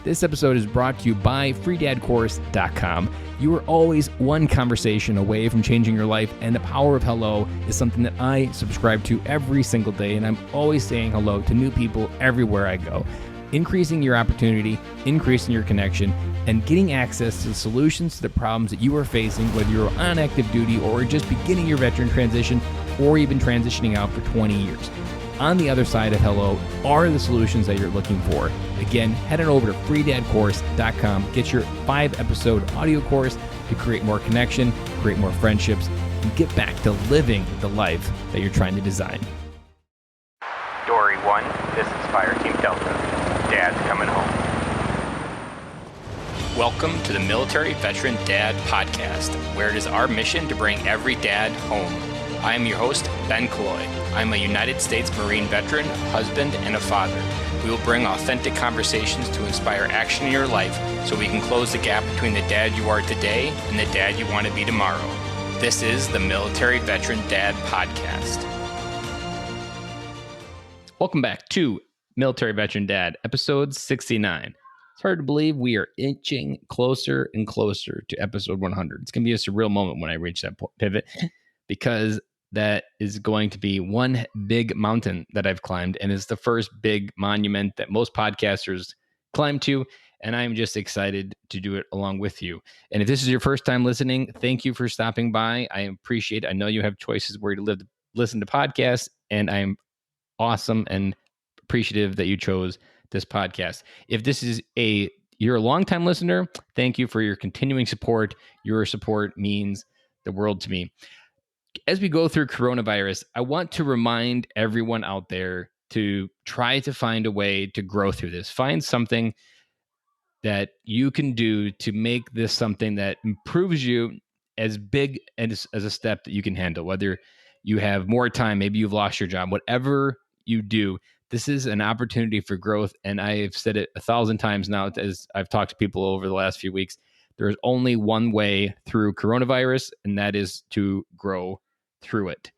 This episode is brought to you by freedadcourse.com. You are always one conversation away from changing your life, and the power of hello is something that I subscribe to every single day, and I'm always saying hello to new people everywhere I go. Increasing your opportunity, increasing your connection, and getting access to the solutions to the problems that you are facing, whether you're on active duty or just beginning your veteran transition or even transitioning out for 20 years. On the other side of hello are the solutions that you're looking for. Again, head on over to freedadcourse.com. Get your 5-episode audio course to create more connection, create more friendships, and get back to living the life that you're trying to design. Dory 1, this is Fire Team Delta. Dad's coming home. Welcome to the Military Veteran Dad Podcast, where it is our mission to bring every dad home. I am your host, Ben Killoy. I'm a United States Marine veteran, husband, and a father. We will bring authentic conversations to inspire action in your life so we can close the gap between the dad you are today and the dad you want to be tomorrow. This is the Military Veteran Dad Podcast. Welcome back to Military Veteran Dad, episode 69. It's hard to believe we are inching closer and closer to episode 100. It's going to be a surreal moment when I reach that pivot, because that is going to be one big mountain that I've climbed, and it's the first big monument that most podcasters climb to, and I'm just excited to do it along with you. And if this is your first time listening, thank you for stopping by. I appreciate it. I know you have choices where to listen to podcasts, and I'm awesome and appreciative that you chose this podcast. If this is you're a longtime listener, thank you for your continuing support. Your support means the world to me. As we go through coronavirus, I want to remind everyone out there to try to find a way to grow through this. Find something that you can do to make this something that improves you as big as a step that you can handle. Whether you have more time, maybe you've lost your job, whatever you do, this is an opportunity for growth. And I've said it 1,000 times now as I've talked to people over the last few weeks. There's only one way through coronavirus, and that is to grow through it.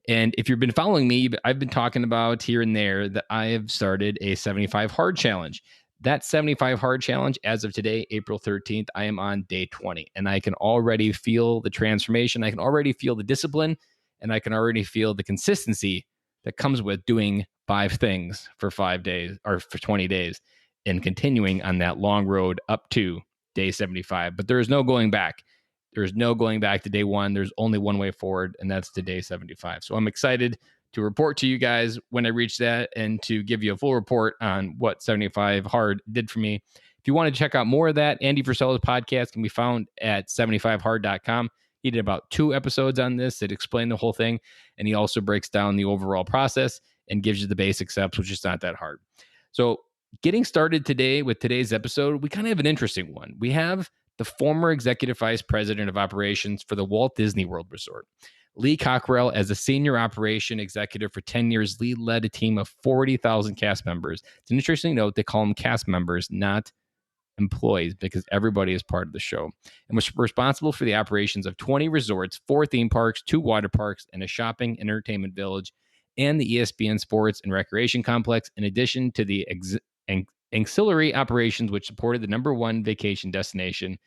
And if you've been following me, I've been talking about here and there that I have started a 75 hard challenge. That 75 hard challenge, as of today, April 13th, I am on day 20, and I can already feel the transformation. I can already feel the discipline, and I can already feel the consistency that comes with doing 5 things for 5 days or for 20 days and continuing on that long road up to day 75. But there is no going back. There's no going back to day 1. There's only one way forward, and that's to day 75. So I'm excited to report to you guys when I reach that and to give you a full report on what 75 hard did for me. If you want to check out more of that, Andy Frisella's podcast can be found at 75hard.com. He did about 2 episodes on this that explain the whole thing, and he also breaks down the overall process and gives you the basic steps, which is not that hard. So getting started today with today's episode, we kind of have an interesting one. We have the former executive vice president of operations for the Walt Disney World Resort. Lee Cockerell, as a senior operation executive for 10 years, Lee led a team of 40,000 cast members. It's an interesting note, they call them cast members, not employees, because everybody is part of the show, and was responsible for the operations of 20 resorts, 4 theme parks, 2 water parks, and a shopping entertainment village, and the ESPN Sports and Recreation Complex, in addition to the ancillary operations, which supported the #1 vacation destination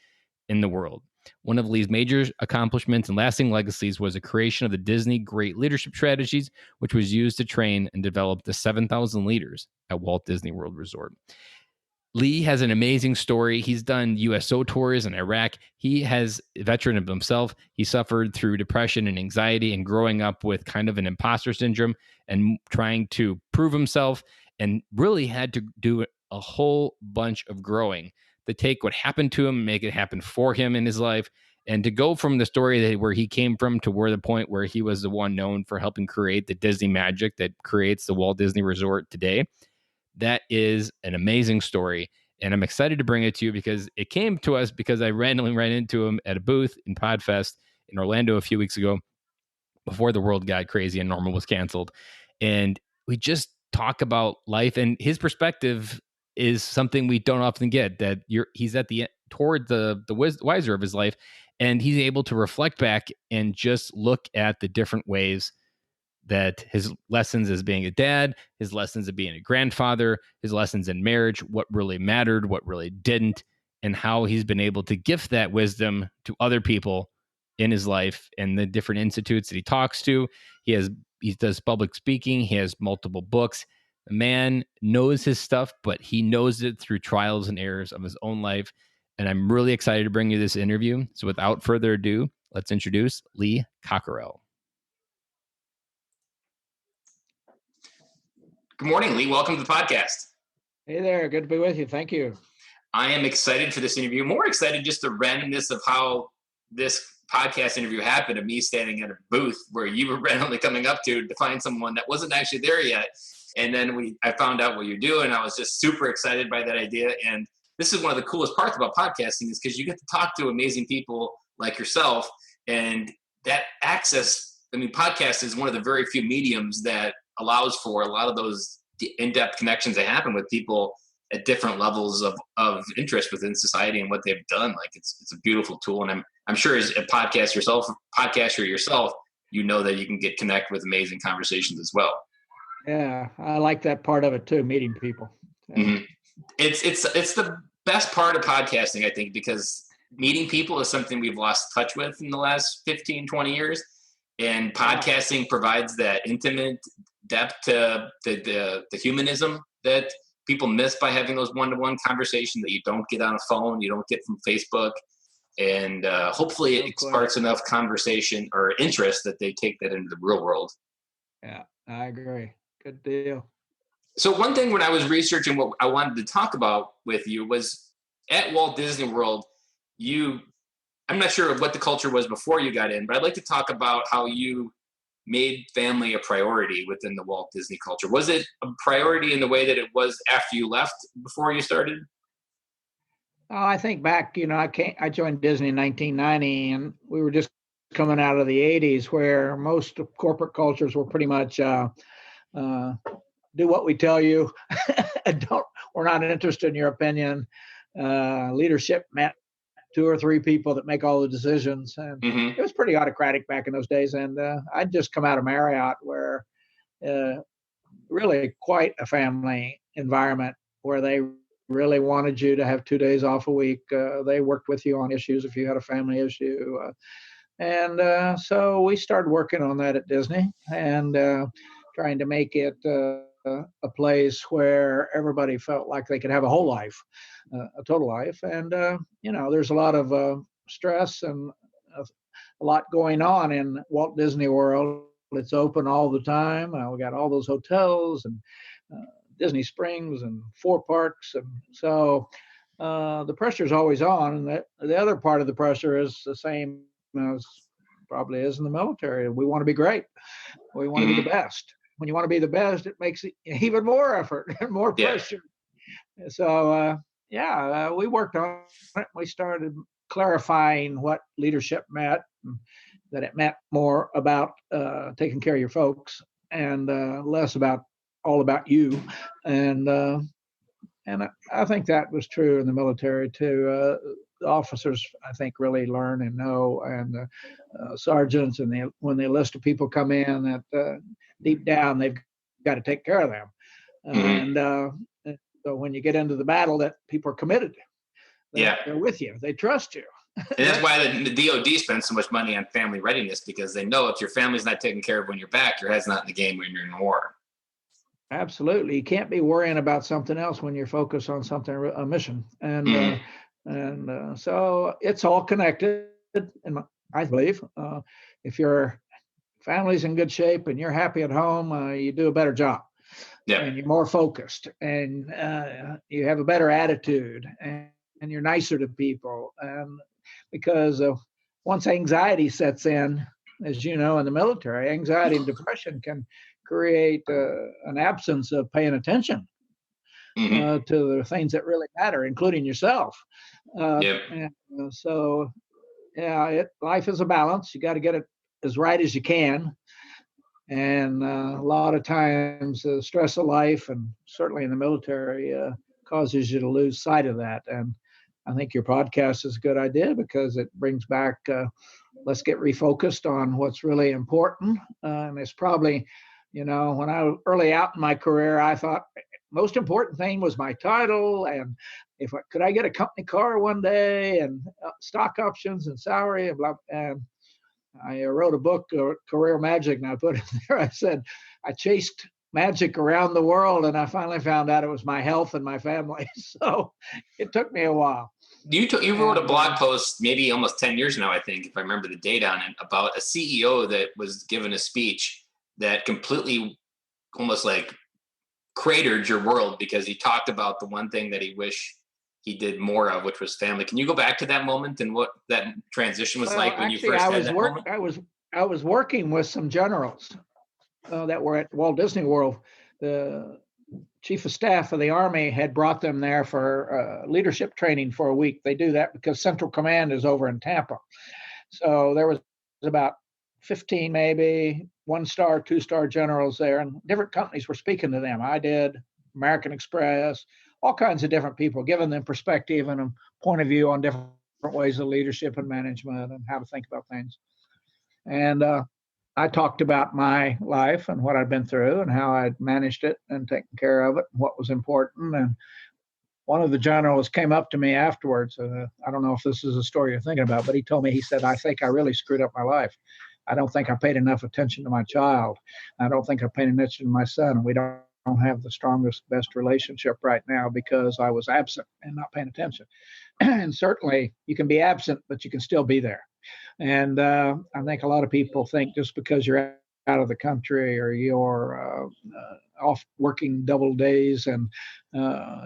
in the world. One of Lee's major accomplishments and lasting legacies was the creation of the Disney Great Leadership Strategies, which was used to train and develop the 7,000 leaders at Walt Disney World Resort. Lee has an amazing story. He's done USO tours in Iraq. He has a veteran of himself. He suffered through depression and anxiety and growing up with kind of an imposter syndrome and trying to prove himself, and really had to do a whole bunch of growing to take what happened to him and make it happen for him in his life. And to go from the story where he came from to where the point where he was the one known for helping create the Disney magic that creates the Walt Disney Resort today. That is an amazing story, and I'm excited to bring it to you because it came to us because I randomly ran into him at a booth in PodFest in Orlando a few weeks ago before the world got crazy and Normal was canceled. And we just talk about life, and his perspective is something we don't often get, that he's at the toward the wiser of his life, and he's able to reflect back and just look at the different ways that his lessons as being a dad, his lessons of being a grandfather, his lessons in marriage, what really mattered, what really didn't, and how he's been able to gift that wisdom to other people in his life and the different institutes that he talks to. He does public speaking. He has multiple books. The man knows his stuff, but he knows it through trials and errors of his own life. And I'm really excited to bring you this interview. So without further ado, let's introduce Lee Cockerell. Good morning, Lee. Welcome to the podcast. Hey there. Good to be with you. Thank you. I am excited for this interview. More excited just the randomness of how this podcast interview happened, of me standing at a booth where you were randomly coming up to find someone that wasn't actually there yet. And then I found out what you do, and I was just super excited by that idea. And this is one of the coolest parts about podcasting, is because you get to talk to amazing people like yourself, and that access. I mean, podcast is one of the very few mediums that allows for a lot of those in-depth connections that happen with people at different levels of interest within society and what they've done. Like it's a beautiful tool. And I'm sure as a podcaster yourself, you know that you can connect with amazing conversations as well. Yeah, I like that part of it too, meeting people. Yeah. Mm-hmm. It's the best part of podcasting, I think, because meeting people is something we've lost touch with in the last 15, 20 years. And podcasting provides that intimate depth to the humanism that people miss by having those one-to-one conversations that you don't get on a phone, you don't get from Facebook. And hopefully it sparks enough conversation or interest that they take that into the real world. Yeah, I agree. Good deal. So one thing when I was researching what I wanted to talk about with you was at Walt Disney World, I'm not sure what the culture was before you got in, but I'd like to talk about how you made family a priority within the Walt Disney culture. Was it a priority in the way that it was after you left, before you started? I think back, I joined Disney in 1990, and we were just coming out of the 80s, where most of corporate cultures were pretty much do what we tell you. We're not interested in your opinion. Leadership meant 2 or 3 people that make all the decisions. And It was pretty autocratic back in those days. And I'd just come out of Marriott, where really quite a family environment, where they really wanted you to have 2 days off a week. They worked with you on issues if you had a family issue. So we started working on that at Disney, and trying to make it a place where everybody felt like they could have a whole life, a total life. And, there's a lot of stress and a lot going on in Walt Disney World. It's open all the time. We got all those hotels and Disney Springs and 4 parks. And so the pressure is always on. And the other part of the pressure is the same as probably is in the military. We want to be great. We want to be the best. When you want to be the best, it makes it even more effort and more pressure. Yeah. So, we worked on it. We started clarifying what leadership meant, that it meant more about taking care of your folks, and less all about you. And I think that was true in the military too. The officers, I think, really learn and know, and sergeants, and when the list of people come in, that deep down they've got to take care of them. And so when you get into the battle, that people are committed. They're with you. They trust you. And that's why the DOD spends so much money on family readiness, because they know if your family's not taken care of when you're back, your head's not in the game when you're in war. Absolutely. You can't be worrying about something else when you're focused on something, a mission. And so it's all connected. And I believe if your family's in good shape and you're happy at home, you do a better job. Yeah. And you're more focused, and you have a better attitude, and you're nicer to people. And because once anxiety sets in, as you know, in the military, anxiety and depression can create an absence of paying attention to the things that really matter, including yourself. So life is a balance. You got to get it as right as you can. And a lot of times the stress of life, and certainly in the military, causes you to lose sight of that. And I think your podcast is a good idea, because it brings back let's get refocused on what's really important. And it's probably, when I was early out in my career, I thought most important thing was my title, and could I get a company car one day, and stock options and salary and blah. And I wrote a book, Career Magic, and I put it there. I said I chased magic around the world, and I finally found out it was my health and my family. So it took me a while. You wrote a blog post maybe almost 10 years now, I think, if I remember the date on it, about a CEO that was given a speech that completely almost like cratered your world, because he talked about the one thing that he wished he did more of, which was family. Can you go back to that moment and what that transition was like when you first had that moment? I was working with some generals that were at Walt Disney World. The chief of staff of the Army had brought them there for leadership training for a week. They do that because Central Command is over in Tampa. So there was about 15 maybe 1-star, 2-star generals there, and different companies were speaking to them. I did, American Express, all kinds of different people, giving them perspective and a point of view on different ways of leadership and management and how to think about things. And I talked about my life and what I'd been through and how I'd managed it and taken care of it and what was important. And one of the generals came up to me afterwards. I don't know if this is a story you're thinking about, but he told me, he said, I think I really screwed up my life. I don't think I paid enough attention to my child. I don't think I paid attention to my son. We don't have the strongest, best relationship right now because I was absent and not paying attention. And certainly you can be absent, but you can still be there. And I think a lot of people think just because you're out of the country or you're off working double days and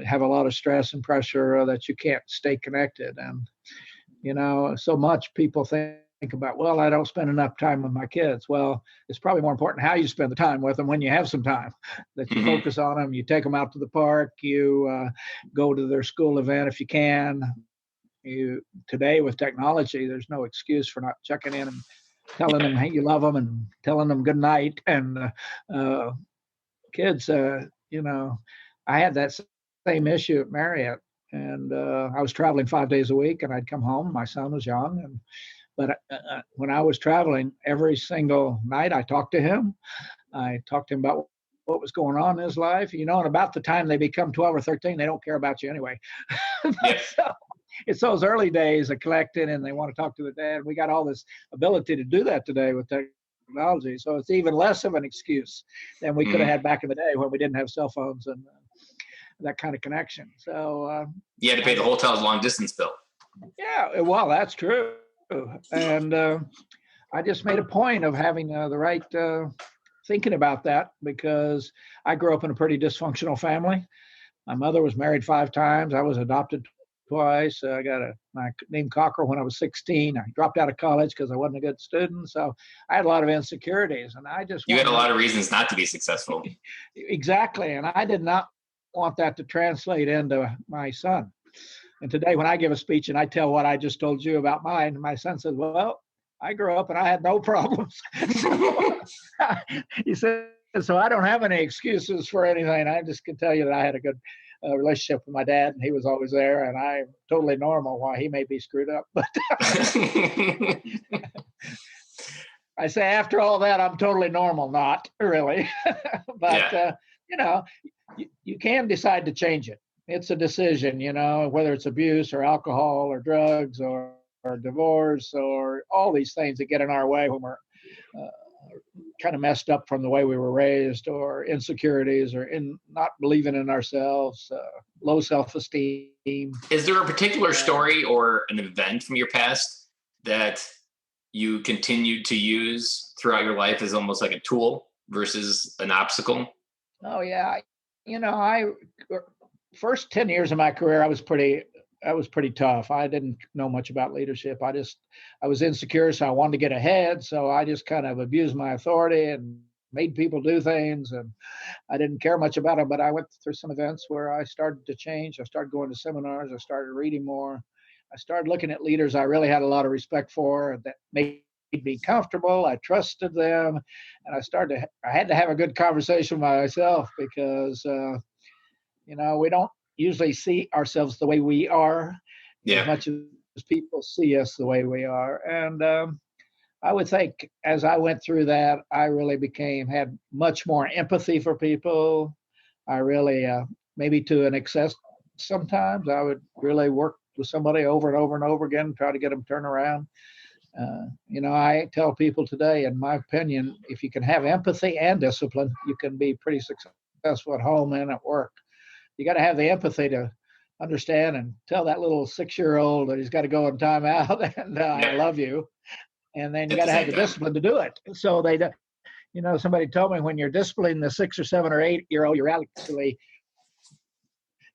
have a lot of stress and pressure that you can't stay connected. And, so much people think about, well, I don't spend enough time with my kids. Well, it's probably more important how you spend the time with them when you have some time, that you focus on them, you take them out to the park, you go to their school event if you can. Today with technology, there's no excuse for not checking in and telling them, hey, you love them and telling them good night. And kids, I had that same issue at Marriott, and I was traveling 5 days a week, and I'd come home. My son was young, but when I was traveling, every single night I talked to him. I talked to him about what was going on in his life, and about the time they become 12 or 13, they don't care about you anyway. So it's those early days of collecting, and they want to talk to their dad. We got all this ability to do that today with technology, so it's even less of an excuse than we could have had back in the day when we didn't have cell phones and that kind of connection. So you had to pay the hotel's long distance bill. Yeah, well, that's true. And I just made a point of having the right thinking about that, because I grew up in a pretty dysfunctional family. My mother was married 5 times. I was adopted twice. I got my name Cockerell when I was 16. I dropped out of college because I wasn't a good student. So I had a lot of insecurities, and you had a lot of reasons not to be successful. Exactly. And I did not want that to translate into my son. And today when I give a speech and I tell what I just told you about mine, my son says, well, I grew up and I had no problems. He said, so I don't have any excuses for anything. I just can tell you that I had a good relationship with my dad, and he was always there, and I'm totally normal while he may be screwed up. But I say after all that, I'm totally normal, not really. But, you can decide to change it. It's a decision, whether it's abuse or alcohol or drugs or divorce or all these things that get in our way when we're kind of messed up from the way we were raised, or insecurities, or in not believing in ourselves, low self-esteem. Is there a particular story or an event from your past that you continued to use throughout your life as almost like a tool versus an obstacle? Oh, yeah. First 10 years of my career, I was pretty tough. I didn't know much about leadership. I was insecure, so I wanted to get ahead. So I just kind of abused my authority and made people do things, and I didn't care much about them. But I went through some events where I started to change. I started going to seminars. I started reading more. I started looking at leaders I really had a lot of respect for that made me comfortable. I trusted them, and I had to have a good conversation with myself, because we don't usually see ourselves the way we are as much as people see us the way we are. And I would think as I went through that, I really had much more empathy for people. I really, maybe to an excess sometimes, I would really work with somebody over and over and over again, try to get them turned around. I tell people today, in my opinion, if you can have empathy and discipline, you can be pretty successful at home and at work. You got to have the empathy to understand and tell that little 6-year-old that he's got to go in timeout and I love you. And then you got to have the discipline to do it. So somebody told me when you're disciplining the 6 or 7 or 8-year-old,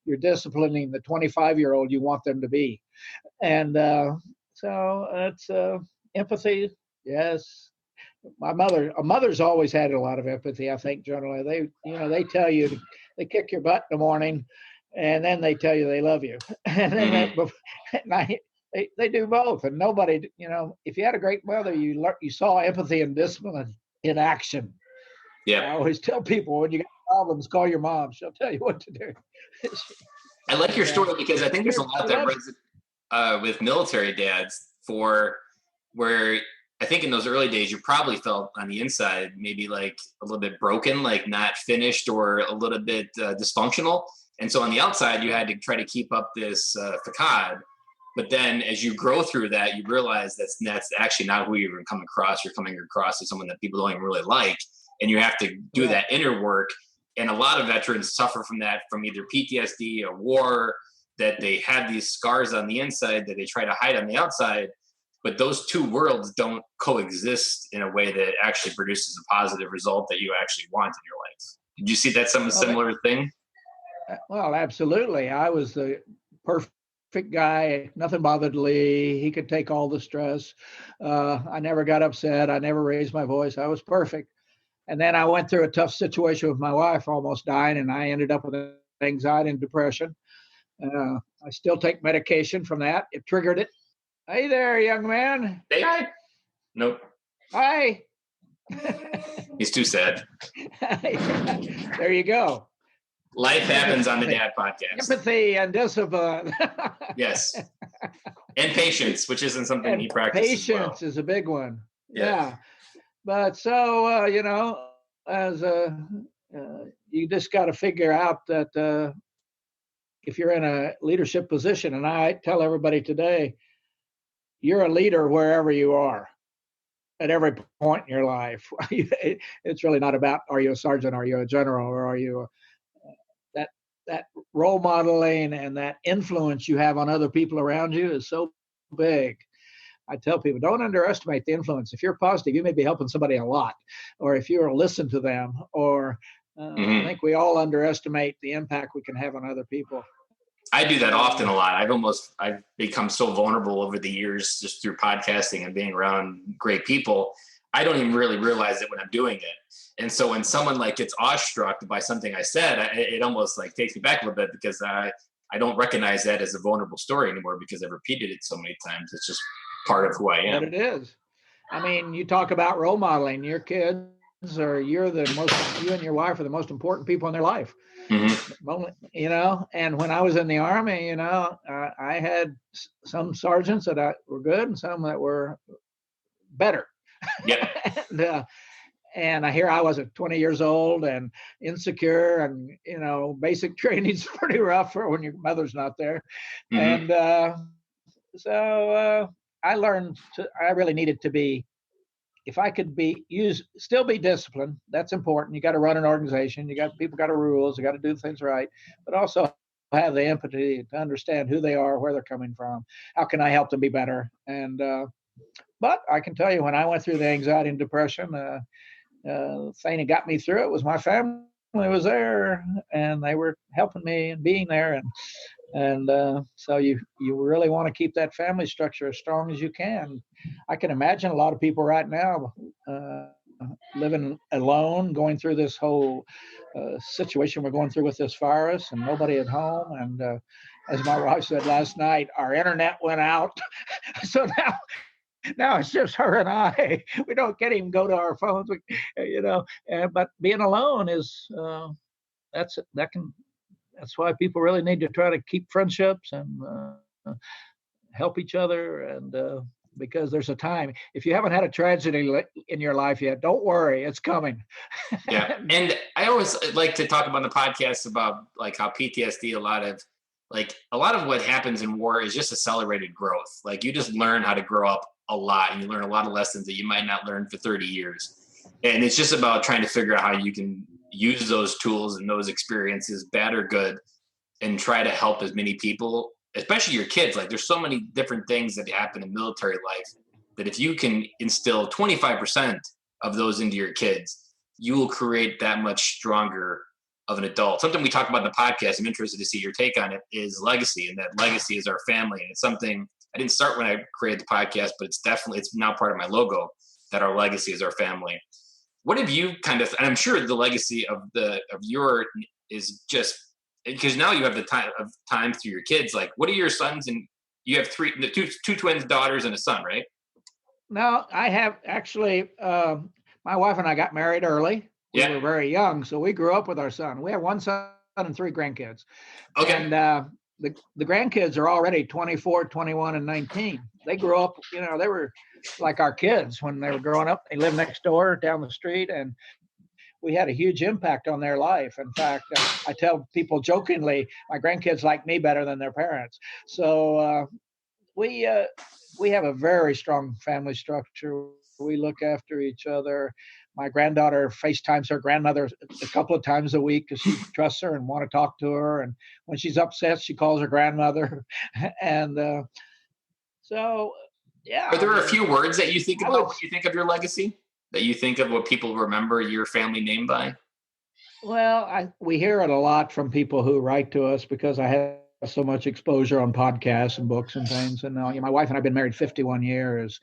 you're disciplining the 25-year-old you want them to be. And so it's empathy. Yes. Mother's always had a lot of empathy. I think generally they tell you, they kick your butt in the morning and then they tell you they love you. And then at night, they do both. And nobody, if you had a great mother, you saw empathy and discipline in action. Yeah. I always tell people, when you got problems, call your mom. She'll tell you what to do. I like your story because I think there's a lot that resonates with military dads where I think in those early days, you probably felt on the inside maybe like a little bit broken, like not finished or a little bit dysfunctional. And so on the outside, you had to try to keep up this facade. But then as you grow through that, you realize that's actually not who you're coming across. You're coming across as someone that people don't even really like. And you have to do that inner work. And a lot of veterans suffer from that, from either PTSD or war, that they have these scars on the inside that they try to hide on the outside. But those two worlds don't coexist in a way that actually produces a positive result that you actually want in your life. Did you see that similar thing? Well, absolutely. I was the perfect guy. Nothing bothered Lee. He could take all the stress. I never got upset. I never raised my voice. I was perfect. And then I went through a tough situation with my wife, almost dying, and I ended up with anxiety and depression. I still take medication from that. It triggered it. Hey there, young man. Hey, hi. Nope. Hi. He's too sad. There you go. Life happens on the Dad Podcast. Empathy and discipline. Yes. And patience, which isn't something he practices. Patience is a big one. Yeah. But so, you just got to figure out that if you're in a leadership position, and I tell everybody today, you're a leader wherever you are, at every point in your life. It's really not about, are you a sergeant, are you a general, or are you that role modeling and that influence you have on other people around you is so big. I tell people, don't underestimate the influence. If you're positive, you may be helping somebody a lot, or if you listen to them, or I think we all underestimate the impact we can have on other people. I do that often a lot. I've become so vulnerable over the years just through podcasting and being around great people. I don't even really realize it when I'm doing it. And so when someone gets awestruck by something I said, it almost takes me back a little bit, because I don't recognize that as a vulnerable story anymore, because I've repeated it so many times. It's just part of who I am. But it is. I mean, you talk about role modeling. Your kids you and your wife are the most important people in their life. And when I was in the Army, I had some sergeants that were good and some that were better. Yeah. And here I was at 20 years old and insecure, and basic training's pretty rough for when your mother's not there. And so I learned I really needed to be, if I could still be disciplined. That's important. You got to run an organization. People got rules. You got to do things right, but also have the empathy to understand who they are, where they're coming from. How can I help them be better? And but I can tell you, when I went through the anxiety and depression, the thing that got me through it was my family was there, and they were helping me and being there. And so you really want to keep that family structure as strong as you can. I can imagine a lot of people right now living alone, going through this whole situation we're going through with this virus, and nobody at home. And as my wife said last night, our internet went out. So now it's just her and I. We can't even go to our phones, but being alone is that's why people really need to try to keep friendships and help each other. And because there's a time. If you haven't had a tragedy in your life yet, don't worry, it's coming. Yeah. And I always like to talk about the podcast about like how PTSD, a lot of what happens in war is just accelerated growth. Like you just learn how to grow up a lot, and you learn a lot of lessons that you might not learn for 30 years. And it's just about trying to figure out how you can use those tools and those experiences, bad or good, and try to help as many people, especially your kids. Like there's so many different things that happen in military life that if you can instill 25% of those into your kids, you will create that much stronger of an adult. Something we talk about in the podcast, I'm interested to see your take on it, is legacy, and that legacy is our family. And it's something I didn't start when I created the podcast, but it's now part of my logo, that our legacy is our family. What have you and I'm sure the legacy of your is just because now you have the time through your kids. Like, what are your sons? And you have two twins, daughters, and a son, right? No, I have actually. My wife and I got married early. We were very young, so we grew up with our son. We have one son and 3 grandkids. Okay. And the grandkids are already 24, 21, and 19. They grew up, they were like our kids when they were growing up. They lived next door, down the street, and we had a huge impact on their life. In fact, I tell people jokingly, my grandkids like me better than their parents. So we have a very strong family structure. We look after each other. My granddaughter FaceTimes her grandmother a couple of times a week because she trusts her and want to talk to her. And when she's upset, she calls her grandmother. And so, yeah. Are there a few words that you think about when you think of your legacy? That you think of what people remember your family name by? Well, we hear it a lot from people who write to us because I have so much exposure on podcasts and books and things. And my wife and I have been married 51 years,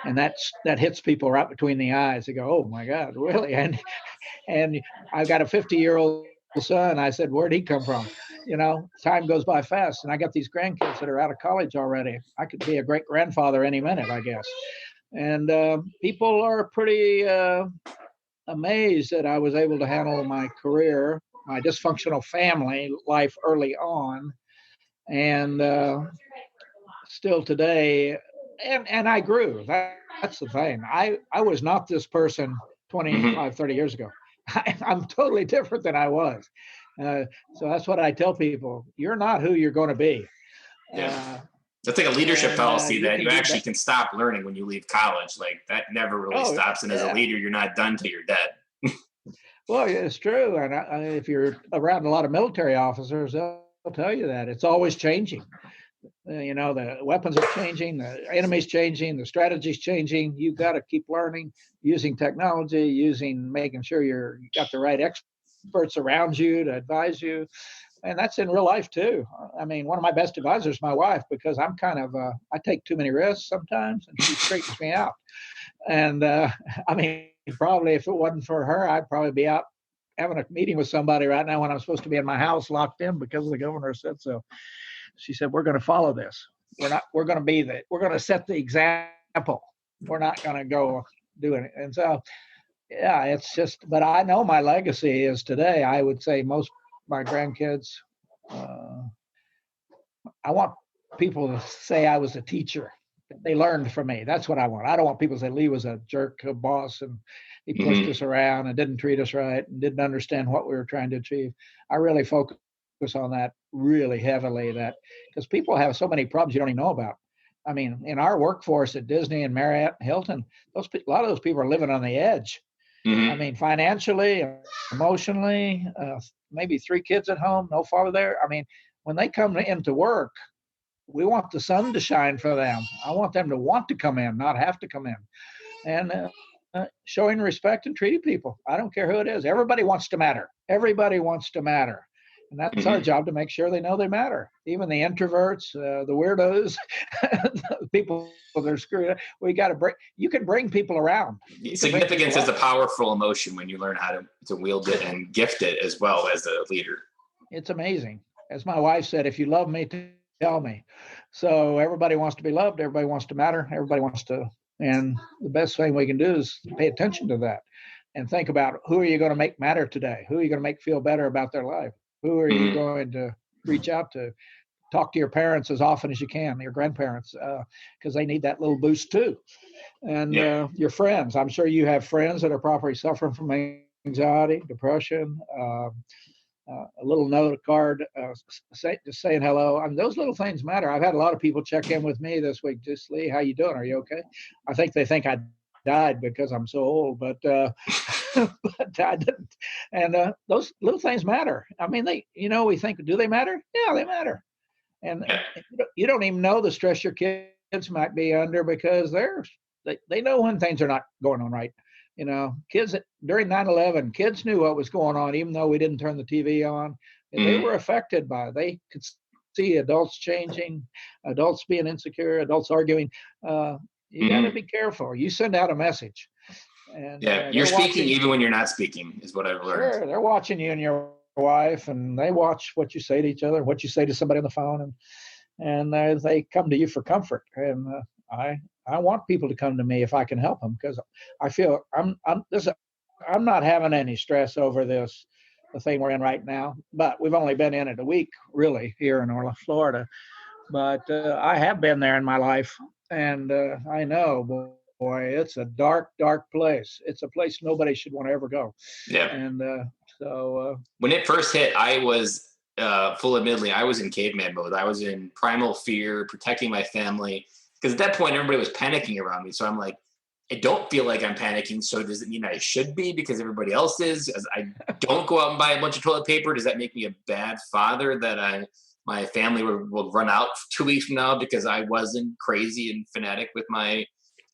and that hits people right between the eyes. They go, "Oh my God, really?" And I've got a 50-year-old son. I said, "Where'd he come from?" Time goes by fast, and I got these grandkids that are out of college already. I could be a great grandfather any minute, I guess. And people are pretty amazed that I was able to handle my career, my dysfunctional family life early on, and still today, and I grew. That's the thing. I was not this person 25, 30 years ago. I'm totally different than I was. So that's what I tell people. You're not who you're going to be. Yeah. That's like a leadership policy that you actually can stop learning when you leave college. Like that never really stops. And as a leader, you're not done till you're dead. Well, it's true. And if you're around a lot of military officers, they'll tell you that it's always changing. The weapons are changing, the enemy's changing, the strategy's changing. You've got to keep learning, using technology, making sure you got the right experts around you to advise you. And that's in real life too. I mean, one of my best advisors is my wife, because I'm kind of, I take too many risks sometimes, and she straightens me out. And probably if it wasn't for her, I'd probably be out having a meeting with somebody right now when I'm supposed to be in my house locked in because the governor said so. She said, "We're going to follow this. We're going to set the example. We're not going to go doing it." And so, yeah, it's just, but I know my legacy is today. I would say most my grandkids, I want people to say I was a teacher. They learned from me. That's what I want. I don't want people to say Lee was a jerk, a boss, and he pushed us around and didn't treat us right and didn't understand what we were trying to achieve. I really focus on that really heavily, that because people have so many problems you don't even know about. I mean, in our workforce at Disney and Marriott and Hilton, a lot of those people are living on the edge. I mean, financially, emotionally, maybe 3 kids at home, no father there. I mean, when they come into work, we want the sun to shine for them. I want them to want to come in, not have to come in. And showing respect and treating people. I don't care who it is. Everybody wants to matter. Everybody wants to matter. And that's our job, to make sure they know they matter. Even the introverts, the weirdos, the people that are screwed up. You can bring people around. Significance is a powerful emotion when you learn how to wield it and gift it as well as a leader. It's amazing. As my wife said, if you love me, tell me. So everybody wants to be loved. Everybody wants to matter. Everybody wants to. And the best thing we can do is pay attention to that and think about, who are you going to make matter today? Who are you going to make feel better about their life? Who are you going to reach out to talk to your parents as often as you can, your grandparents, because they need that little boost too. And your friends, I'm sure you have friends that are probably suffering from anxiety, depression, a little note card, just saying hello. I mean, those little things matter. I've had a lot of people check in with me this week. Just, Lee, how you doing? Are you okay? I think they think I died because I'm so old, but but I didn't. And those little things matter. I mean, we think, do they matter? Yeah, they matter. And you don't even know the stress your kids might be under because they know when things are not going on right. Kids during 9/11, kids knew what was going on, even though we didn't turn the TV on. And they were affected by it. They could see adults changing, adults being insecure, adults arguing. You got to be careful. You send out a message. And you're speaking even when you're not speaking, is what I've learned. Sure, they're watching you and your wife, and they watch what you say to each other, what you say to somebody on the phone, and they come to you for comfort. And I want people to come to me if I can help them, because I feel I'm not having any stress over the thing we're in right now. But we've only been in it a week, really, here in Orlando, Florida. But I have been there in my life, and I know, boy, it's a dark, dark place. It's a place nobody should want to ever go. Yeah. And so when it first hit, I was full admittedly, I was in caveman mode. I was in primal fear, protecting my family. Because at that point, everybody was panicking around me. So I'm like, I don't feel like I'm panicking. So does it mean I should be because everybody else is? As I don't go out and buy a bunch of toilet paper. Does that make me a bad father that my family will run out 2 weeks from now because I wasn't crazy and fanatic with my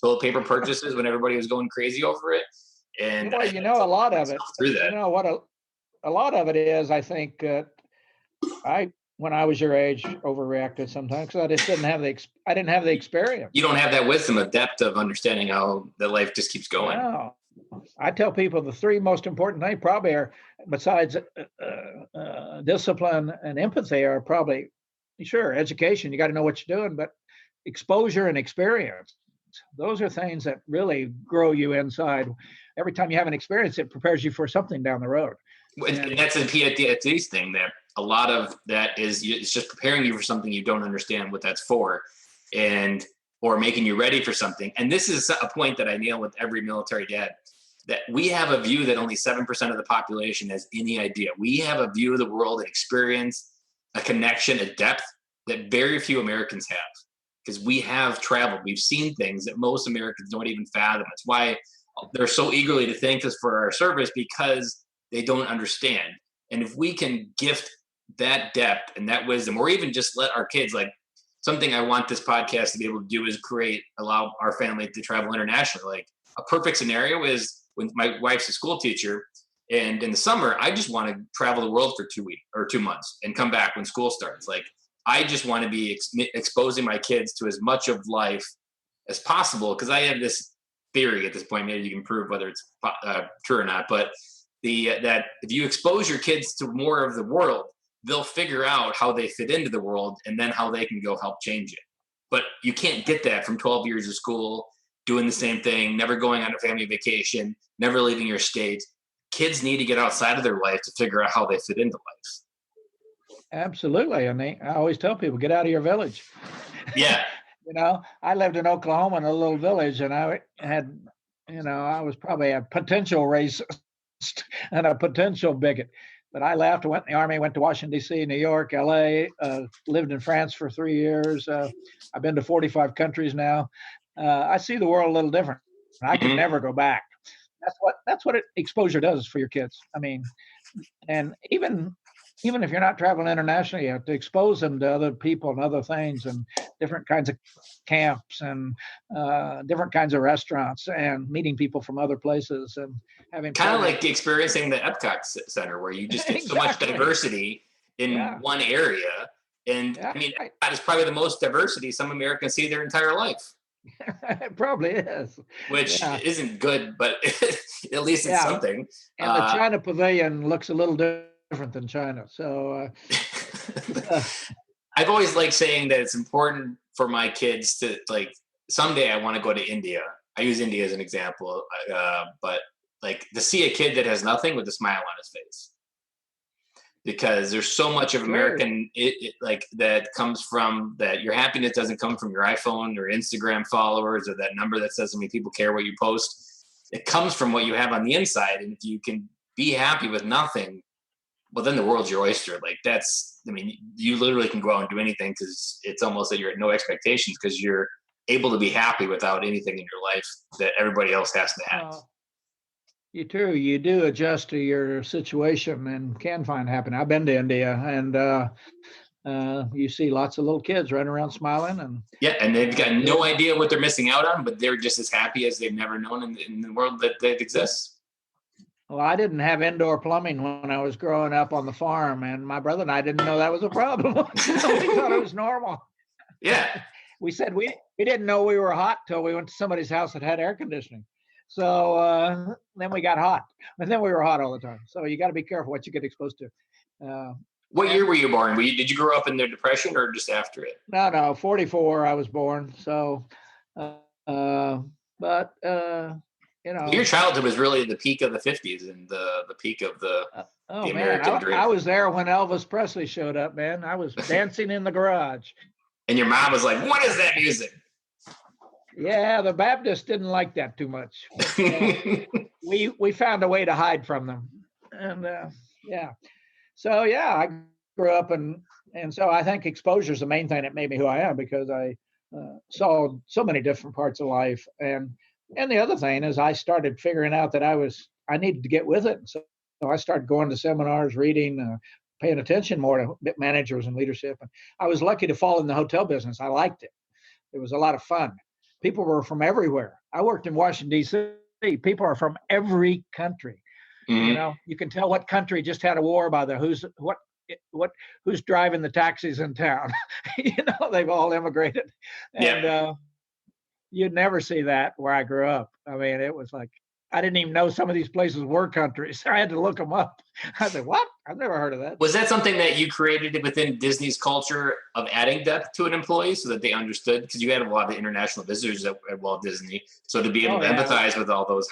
toilet paper purchases when everybody was going crazy over it? And a lot of it. Through that. What a lot of it is, I think, when I was your age, overreacted sometimes because I just didn't have the experience. You don't have that wisdom, a depth of understanding how the life just keeps going. No. I tell people the three most important things probably are, besides discipline and empathy, are probably, sure, education. You got to know what you're doing, but exposure and experience. Those are things that really grow you inside. Every time you have an experience, it prepares you for something down the road. And that's a PTSD thing, that a lot of that is it's just preparing you for something you don't understand what that's for, or making you ready for something. And this is a point that I nail with every military dad, that we have a view that only 7% of the population has any idea. We have a view of the world, an experience, a connection, a depth that very few Americans have, because we have traveled. We've seen things that most Americans don't even fathom. That's why they're so eagerly to thank us for our service, because they don't understand. And if we can gift that depth and that wisdom, or even just let our kids, like something I want this podcast to be able to do is allow our family to travel internationally. Like a perfect scenario is when my wife's a school teacher, and in the summer, I just want to travel the world for 2 weeks or 2 months and come back when school starts. Like I just want to be exposing my kids to as much of life as possible. Cause I have this theory at this point, maybe you can prove whether it's true or not, but that if you expose your kids to more of the world, they'll figure out how they fit into the world and then how they can go help change it. But you can't get that from 12 years of school, doing the same thing, never going on a family vacation, never leaving your state. Kids need to get outside of their life to figure out how they fit into life. Absolutely. And I always tell people, get out of your village. Yeah. I lived in Oklahoma in a little village, and I had, I was probably a potential racist and a potential bigot. But I left, went in the Army, went to Washington, D.C., New York, L.A., lived in France for 3 years. I've been to 45 countries now. I see the world a little different. I could never go back. That's what exposure does for your kids. I mean, and even if you're not traveling internationally, you have to expose them to other people and other things and different kinds of camps and different kinds of restaurants and meeting people from other places and having kind of like experiencing the Epcot Center, where you just get so much diversity in one area. And I mean, that is probably the most diversity some Americans see their entire life. It probably is. Which isn't good, but at least it's something. And the China Pavilion looks a little different than China. So I've always liked saying that it's important for my kids to, like, someday I want to go to India. I use India as an example, but like to see a kid that has nothing with a smile on his face. because there's so much of American like that comes from that. Your happiness doesn't come from your iPhone or Instagram followers or that number that says how many people care what you post. It comes from what you have on the inside. And if you can be happy with nothing, well, then the world's your oyster. Like that's, I mean, you literally can go out and do anything because it's almost that you're at no expectations because you're able to be happy without anything in your life that everybody else has to have. You do adjust to your situation and can find happiness. I've been to India and you see lots of little kids running around smiling and they've got no idea what they're missing out on, but they're just as happy as they've never known in the world that exists. Well, I didn't have indoor plumbing when I was growing up on the farm, and my brother and I didn't know that was a problem. We thought it was normal. Yeah. We said we didn't know we were hot till we went to somebody's house that had air conditioning. So then we got hot, and then we were hot all the time. So you got to be careful what you get exposed to. What year were you born? Did you grow up in the Depression or just after it? No, 44 I was born. So, but your childhood was really the peak of the 50s and the peak of the American dream. I was there when Elvis Presley showed up, man. I was dancing in the garage. And your mom was like, "What is that music?" Yeah, the Baptists didn't like that too much. We found a way to hide from them, and So I grew up and so I think exposure is the main thing that made me who I am because I saw so many different parts of life, and the other thing is I started figuring out that I needed to get with it, so I started going to seminars, reading. Paying attention more to managers and leadership. And I was lucky to fall in the hotel business. I liked it. It was a lot of fun. People were from everywhere. I worked in Washington, D.C. People are from every country. Mm-hmm. You can tell what country just had a war by who's driving the taxis in town. They've all immigrated. And you'd never see that where I grew up. I mean, it was like, I didn't even know some of these places were countries. I had to look them up. I said, what? I've never heard of that. Was that something that you created within Disney's culture of adding depth to an employee so that they understood? Because you had a lot of international visitors at Walt Disney. So to be able to empathize with all those,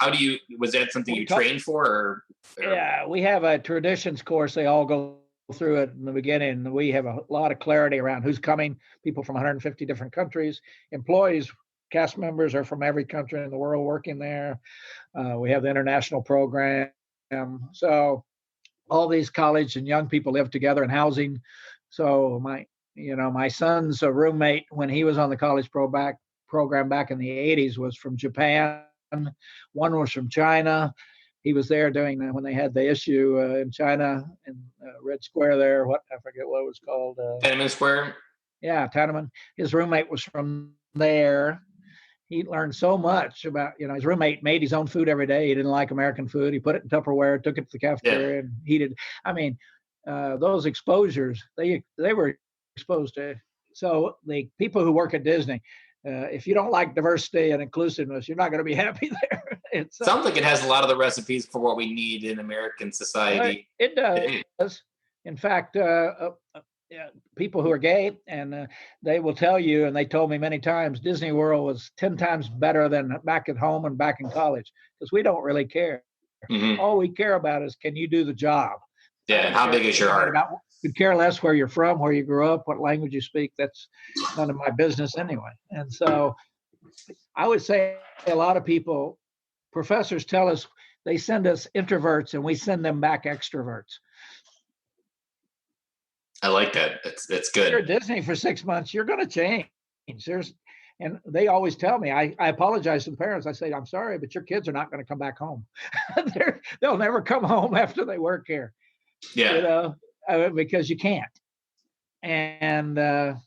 was that something you trained for? Or? Yeah, we have a traditions course. They all go through it in the beginning. We have a lot of clarity around who's coming, people from 150 different countries, employees. Cast members are from every country in the world working there. We have the international program. So all these college and young people live together in housing. So my son's roommate when he was on the college program back in the 80s was from Japan. One was from China. He was there when they had the issue in China in Red Square there. I forget what it was called. Tiananmen Square. Yeah, Tiananmen. His roommate was from there. He learned so much about, his roommate made his own food every day. He didn't like American food. He put it in Tupperware, took it to the cafeteria and heated. I mean, those exposures, they were exposed to. So the people who work at Disney, if you don't like diversity and inclusiveness, you're not going to be happy there. Sounds like it has a lot of the recipes for what we need in American society. It does. In fact, people who are gay, and they will tell you, and they told me many times, Disney World was 10 times better than back at home and back in college, because we don't really care. Mm-hmm. All we care about is, can you do the job? Yeah, and how big is your heart? Could care less where you're from, where you grew up, what language you speak. That's none of my business anyway. And so I would say a lot of people, professors tell us, they send us introverts and we send them back extroverts. I like that. That's good. You're at Disney for 6 months, you're going to change. And they always tell me, I apologize to the parents. I say, I'm sorry, but your kids are not going to come back home. They'll never come home after they work here. Yeah. Because you can't. And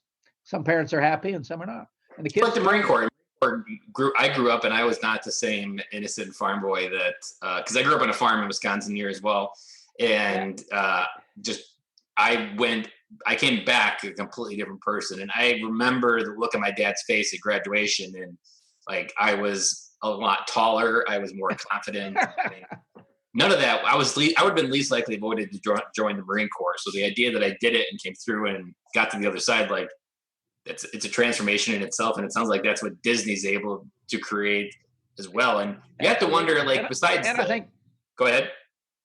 some parents are happy and some are not. And the kids, like the Marine Corps. I grew up and I was not the same innocent farm boy that, because I grew up on a farm in Wisconsin here as well. And I came back a completely different person. And I remember the look on my dad's face at graduation, and like I was a lot taller. I was more confident. None of that. I would have been least likely voted to join the Marine Corps. So the idea that I did it and came through and got to the other side, like it's a transformation in itself. And it sounds like that's what Disney's able to create as well. And you have to wonder, like, besides, I think, go ahead.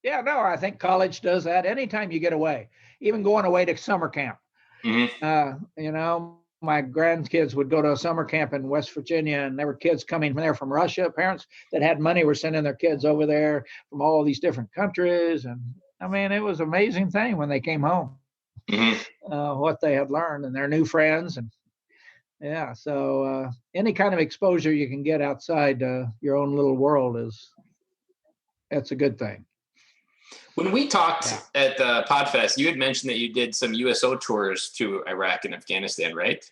Yeah, no, I think college does that. Anytime you get away, even going away to summer camp. My grandkids would go to a summer camp in West Virginia, and there were kids coming from there from Russia. Parents that had money were sending their kids over there from all these different countries. And I mean, it was an amazing thing when they came home, what they had learned and their new friends. And yeah, so any kind of exposure you can get outside your own little world that's a good thing. When we talked at the Podfest, you had mentioned that you did some USO tours to Iraq and Afghanistan, right?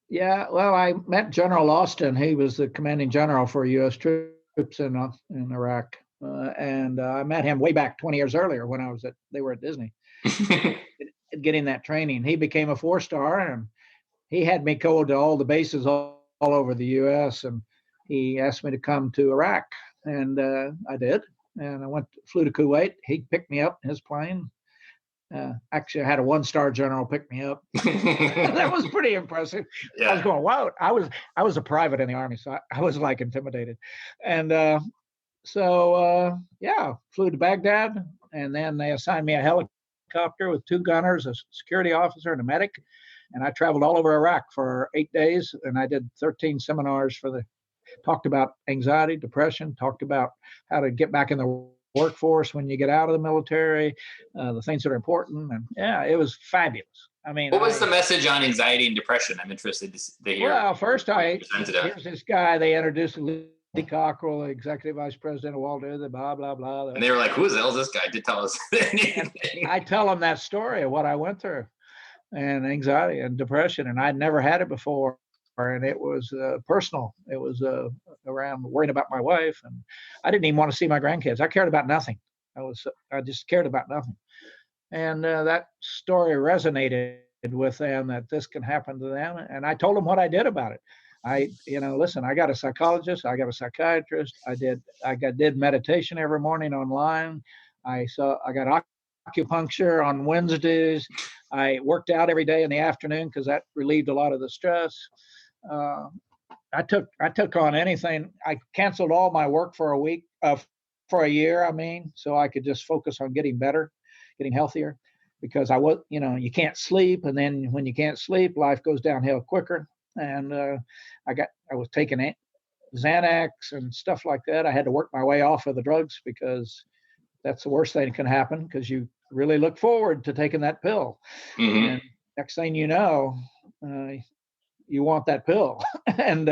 Yeah, well, I met General Austin. He was the commanding general for U.S. troops in Iraq, and I met him way back 20 years earlier when they were at Disney, getting that training. He became a 4-star, and he had me go to all the bases all over the U.S. and he asked me to come to Iraq, and I did. And I flew to Kuwait. He picked me up in his plane. Actually, I had a 1-star general pick me up. That was pretty impressive. Yeah. I was going, wow. I was a private in the Army, so I was like intimidated. And flew to Baghdad, and then they assigned me a helicopter with 2 gunners, a security officer, and a medic. And I traveled all over Iraq for 8 days, and I did 13 seminars talked about anxiety, depression, talked about how to get back in the workforce when you get out of the military, the things that are important. And yeah, it was fabulous. I mean, what was the message on anxiety and depression? I'm interested to hear. Well, first here's this guy they introduced, Lee Cockerell, executive vice president of Walt Disney, blah, blah, blah. And they were like, who the hell is this guy to tell us anything? I tell them that story of what I went through and anxiety and depression, and I'd never had it before. And it was personal. It was around worrying about my wife, and I didn't even want to see my grandkids. I cared about nothing. I just cared about nothing. And that story resonated with them, that this can happen to them. And I told them what I did about it. Listen, I got a psychologist, I got a psychiatrist. I did meditation every morning online. I got acupuncture on Wednesdays. I worked out every day in the afternoon because that relieved a lot of the stress. I took on anything. I canceled all my work for a year. I mean, so I could just focus on getting better, getting healthier, because you can't sleep, and then when you can't sleep, life goes downhill quicker. And I was taking Xanax and stuff like that. I had to work my way off of the drugs because that's the worst thing that can happen, because you really look forward to taking that pill. Mm-hmm. And next thing you know, you want that pill. And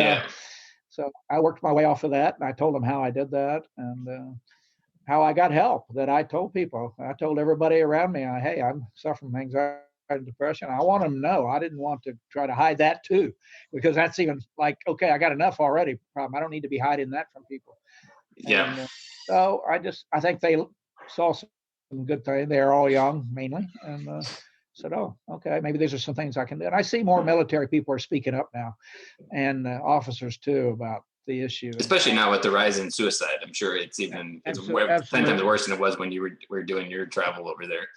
so I worked my way off of that, and I told them how I did that, and how I got help. That I told people. I told everybody around me, hey, I'm suffering from anxiety and depression. I want them to know. I didn't want to try to hide that too, because that's even like, okay, I got enough already problem. I don't need to be hiding that from people. Yeah. And, so I think they saw some good things. They're all young mainly, and said, oh, okay, maybe these are some things I can do. And I see more military people are speaking up now, and officers too, about the issue. Especially now with the rise in suicide. I'm sure it's 10 times worse than it was when you were doing your travel over there.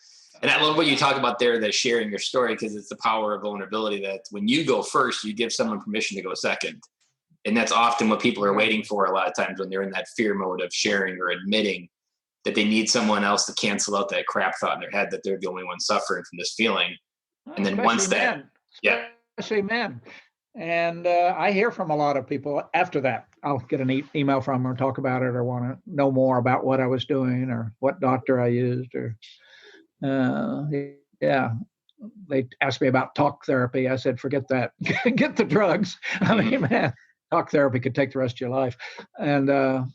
And I love what you talk about there, that sharing your story, because it's the power of vulnerability, that when you go first, you give someone permission to go second. And that's often what people are waiting for a lot of times when they're in that fear mode of sharing or admitting that they need someone else to cancel out that crap thought in their head that they're the only one suffering from this feeling. And then especially men. And I hear from a lot of people after that. I'll get an email from them or talk about it, or want to know more about what I was doing or what doctor I used, or they asked me about talk therapy. I said, forget that. Get the drugs. I mean, man, talk therapy could take the rest of your life. And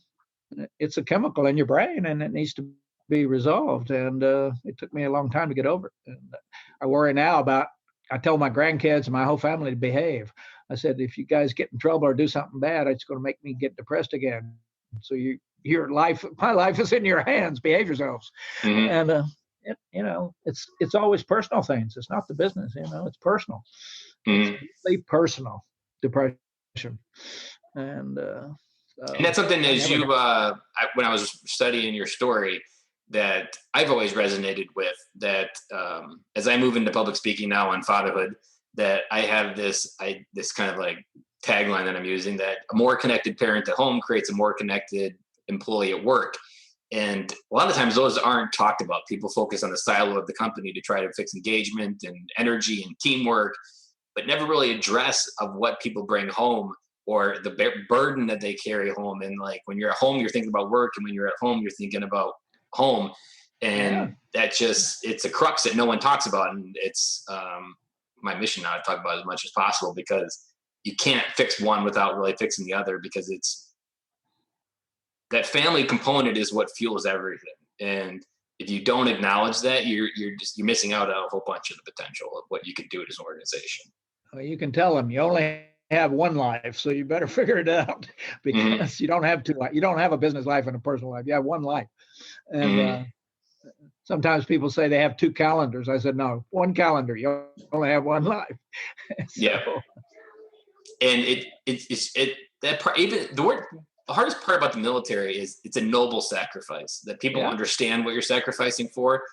it's a chemical in your brain, and it needs to be resolved. And it took me a long time to get over it. And I worry now I tell my grandkids and my whole family to behave. I said, if you guys get in trouble or do something bad, it's going to make me get depressed again. So my life is in your hands. Behave yourselves. Mm-hmm. And it's always personal things. It's not the business. It's personal. Mm-hmm. It's personal depression. And that's something when I was studying your story, that I've always resonated with, that as I move into public speaking now on fatherhood, that I have this kind of like tagline that I'm using, that a more connected parent at home creates a more connected employee at work. And a lot of times those aren't talked about. People focus on the silo of the company to try to fix engagement and energy and teamwork, but never really address of what people bring home or the burden that they carry home. And like when you're at home, you're thinking about work, and when you're at home, you're thinking about home. And that just, it's a crux that no one talks about. And it's my mission now to talk about it as much as possible, because you can't fix one without really fixing the other, because it's that family component is what fuels everything. And if you don't acknowledge that, you're missing out on a whole bunch of the potential of what you can do as an organization. Well, you can tell them you only have one life, so you better figure it out, because you don't have two life. You don't have a business life and a personal life. You have one life. And sometimes people say they have two calendars. I said, no, one calendar. You only have one life. Yeah. And that part, even the hardest part about the military is it's a noble sacrifice that people understand what you're sacrificing for.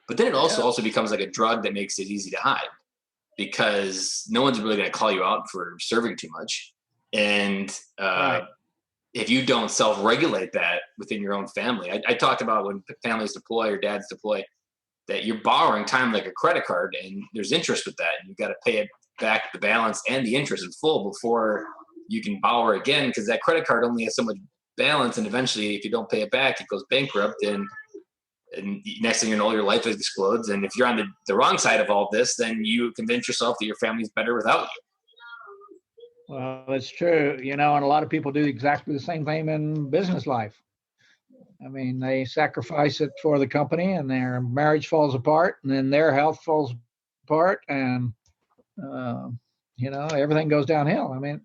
But then it also becomes like a drug that makes it easy to hide, because no one's really going to call you out for serving too much. And if you don't self-regulate that within your own family, I talked about when families deploy or dads deploy, that you're borrowing time like a credit card, and there's interest with that. And you've got to pay it back, the balance and the interest in full, before you can borrow again, because that credit card only has so much balance. And eventually, if you don't pay it back, it goes bankrupt. And next thing you know, your life explodes. And if you're on the wrong side of all this, then you convince yourself that your family's better without you. Well, it's true, and a lot of people do exactly the same thing in business life. I mean, they sacrifice it for the company, and their marriage falls apart, and then their health falls apart, and everything goes downhill. I mean,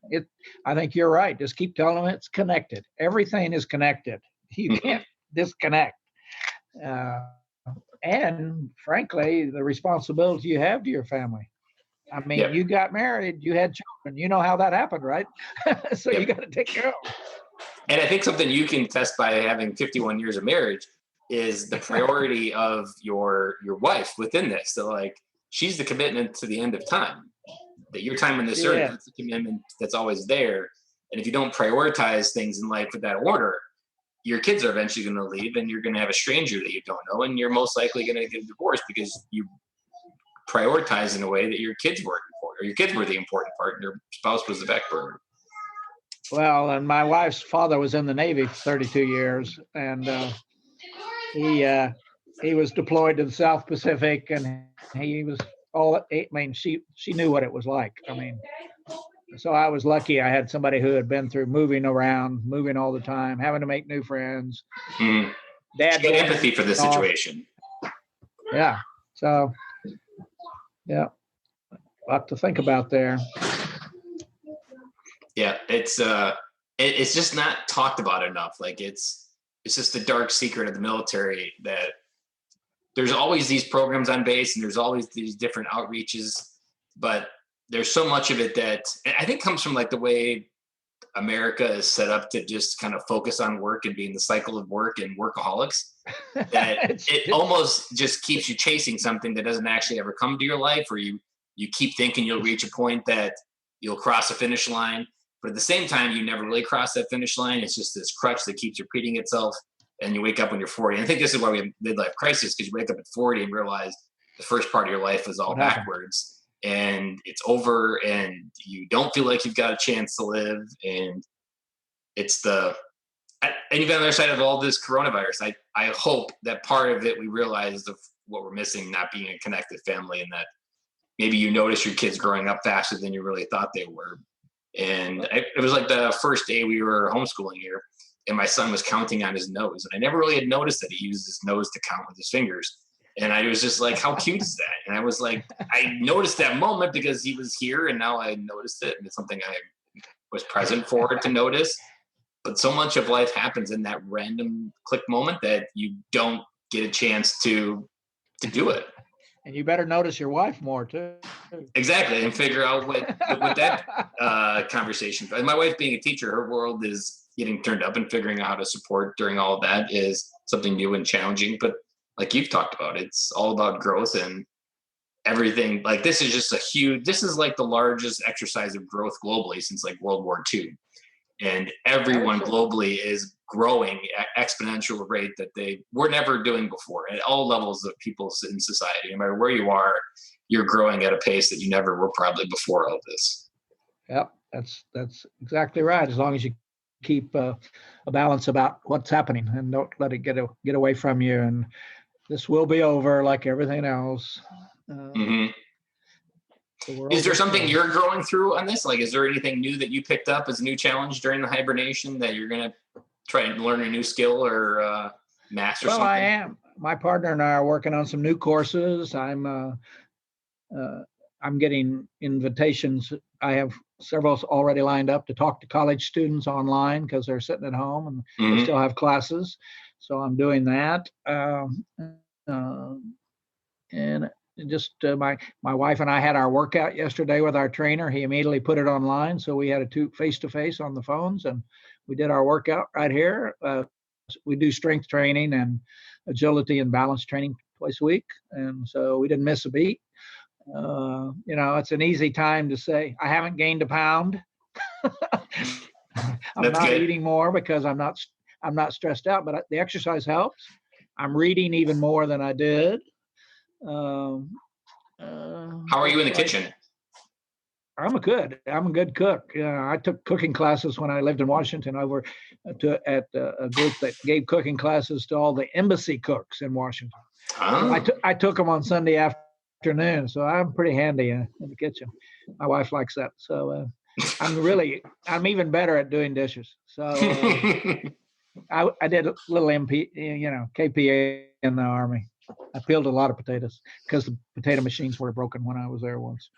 I think you're right. Just keep telling them it's connected. Everything is connected. You can't disconnect. And frankly, the responsibility you have to your family. I mean, you got married, you had children. You know how that happened, right? So you got to take care of them. And I think something you can test by having 51 years of marriage is the priority of your wife within this. So like, she's the commitment to the end of time. That your time in this earth, that's a commitment that's always there. And if you don't prioritize things in life with that order, your kids are eventually going to leave, and you're going to have a stranger that you don't know, and you're most likely going to get divorced because you prioritize in a way that your kids weren't important, or your kids were the important part, and your spouse was the back burner. Well, and my wife's father was in the Navy for 32 years, and he was deployed to the South Pacific, and he was she knew what it was like. I mean, so I was lucky. I had somebody who had been through moving around, moving all the time, having to make new friends. Dad had empathy for the situation. Yeah. So, a lot to think about there. Yeah, it's just not talked about enough. Like it's just the dark secret of the military that there's always these programs on base, and there's always these different outreaches, but there's so much of it that I think comes from like the way America is set up to just kind of focus on work and being the cycle of work and workaholics, that it almost just keeps you chasing something that doesn't actually ever come to your life, or you keep thinking you'll reach a point that you'll cross a finish line, but at the same time, you never really cross that finish line. It's just this crutch that keeps repeating itself. And you wake up when you're 40. And I think this is why we have midlife crisis, because you wake up at 40 and realize the first part of your life is all backwards, and it's over, and you don't feel like you've got a chance to live. And it's and you've got on the other side of all this coronavirus. I hope that part of it we realized of what we're missing, not being a connected family, and that maybe you notice your kids growing up faster than you really thought they were. And it was like the first day we were homeschooling here, and my son was counting on his nose. And I never really had noticed that he used his nose to count with his fingers. And I was just like, how cute is that? And I was like, I noticed that moment because he was here, and now I noticed it. And it's something I was present for to notice. But so much of life happens in that random click moment that you don't get a chance to do it. And you better notice your wife more too. Exactly, and figure out what that conversation. And my wife being a teacher, her world is getting turned up, and figuring out how to support during all of that is something new and challenging. But like you've talked about, it's all about growth and everything. Like this is like the largest exercise of growth globally since like World War II. and everyone globally is growing at exponential rate that they were never doing before at all levels of people in society. No matter where you are, you're growing at a pace that you never were probably before all this. Yep, that's exactly right. As long as you keep a balance about what's happening and don't let it get away from you. And this will be over like everything else. Is there something you're growing through on this? Like, is there anything new that you picked up as a new challenge during the hibernation that you're going to try and learn a new skill or master something? Well, I am. My partner and I are working on some new courses. I'm getting invitations. I have several already lined up to talk to college students online because they're sitting at home and they still have classes. So I'm doing that. And just my wife and I had our workout yesterday with our trainer. He immediately put it online. So we had a face-to-face on the phones, and we did our workout right here. We do strength training and agility and balance training twice a week. And so we didn't miss a beat. It's an easy time to say, I haven't gained a pound. I'm not eating more because I'm not stressed out, but the exercise helps. I'm reading even more than I did. How are you in the kitchen? I'm a good cook. I took cooking classes when I lived in Washington over at a group that gave cooking classes to all the embassy cooks in Washington. Oh. I took them on Sunday afternoon, so I'm pretty handy in the kitchen. My wife likes that, so I'm even better at doing dishes. So I did a little KPA in the Army. I peeled a lot of potatoes because the potato machines were broken when I was there once.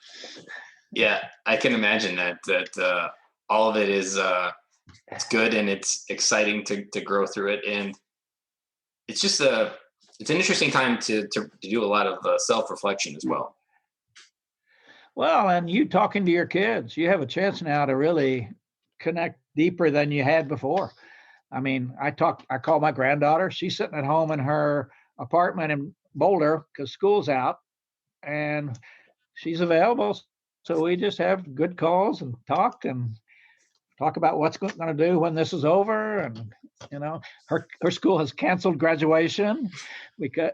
Yeah, I can imagine that all of it is it's good and it's exciting to grow through it, and it's just it's an interesting time to do a lot of self-reflection as well. Well, and you talking to your kids, you have a chance now to really connect deeper than you had before. I mean, I call my granddaughter. She's sitting at home in her apartment in Boulder because school's out, and she's available. So we just have good calls and talk about what's going to do when this is over. And her school has canceled graduation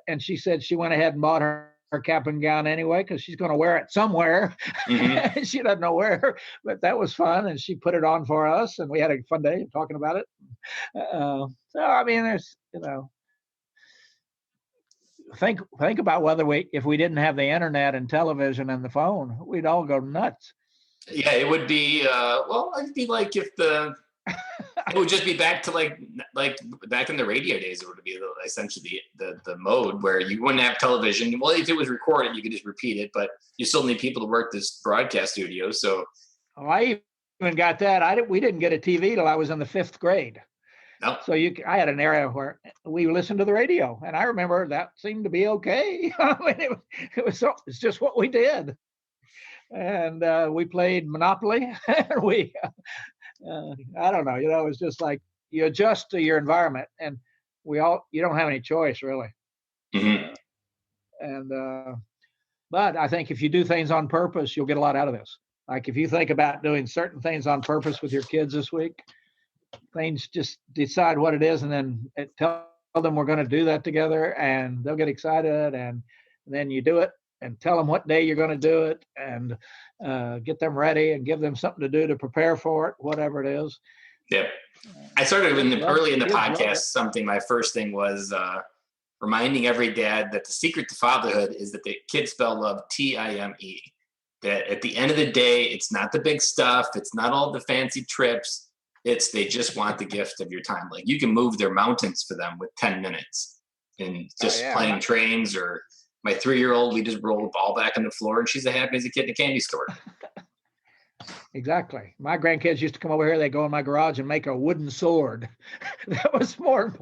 and she said she went ahead and bought her cap and gown anyway because she's going to wear it somewhere. Mm-hmm. She doesn't know where, but that was fun, and she put it on for us, and we had a fun day talking about it. So I mean, there's think about if we didn't have the internet and television and the phone, we'd all go nuts. Yeah, it would be it'd be like if it would just be back to like back in the radio days. It would be essentially the mode where you wouldn't have television. Well, if it was recorded, you could just repeat it, but you still need people to work this broadcast studio. So I even got that. We didn't get a TV till I was in the 5th grade. No. So I had an area where we listened to the radio, and I remember that seemed to be okay. I mean, it's just what we did, and we played Monopoly. And we, I don't know, it's just like you adjust to your environment, and you don't have any choice really. Mm-hmm. But I think if you do things on purpose, you'll get a lot out of this. Like if you think about doing certain things on purpose with your kids this week. Things, just decide what it is, and then tell them we're going to do that together, and they'll get excited, and then you do it and tell them what day you're going to do it, and get them ready and give them something to do to prepare for it, whatever it is. Yeah. I started early in the podcast, my first thing was reminding every dad that the secret to fatherhood is that the kids spell love Time. That at the end of the day, it's not the big stuff. It's not all the fancy trips. They just want the gift of your time. Like you can move their mountains for them with 10 minutes and just playing trains. Or my 3-year-old, we just roll the ball back on the floor, and she's as happy as a kid in a candy store. Exactly. My grandkids used to come over here. They go in my garage and make a wooden sword. That was more,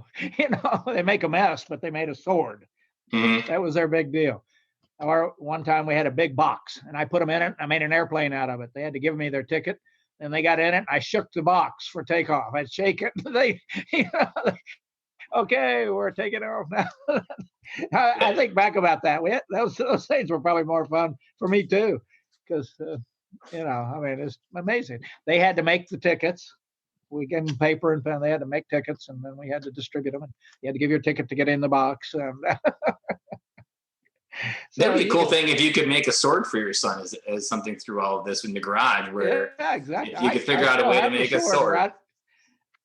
they make a mess, but they made a sword. Mm-hmm. That was their big deal. Or one time we had a big box, and I put them in it. I made an airplane out of it. They had to give me their ticket. And they got in it. I shook the box for takeoff. I'd shake it. Okay, we're taking off now. I think back about that. Those things were probably more fun for me too, because it's amazing. They had to make the tickets. we gave them paper and pen. They had to make tickets, and then we had to distribute them. And you had to give your ticket to get in the box. That'd be a cool thing if you could make a sword for your son as something through all of this in the garage, where exactly. you could figure out a way to make a sword. Right?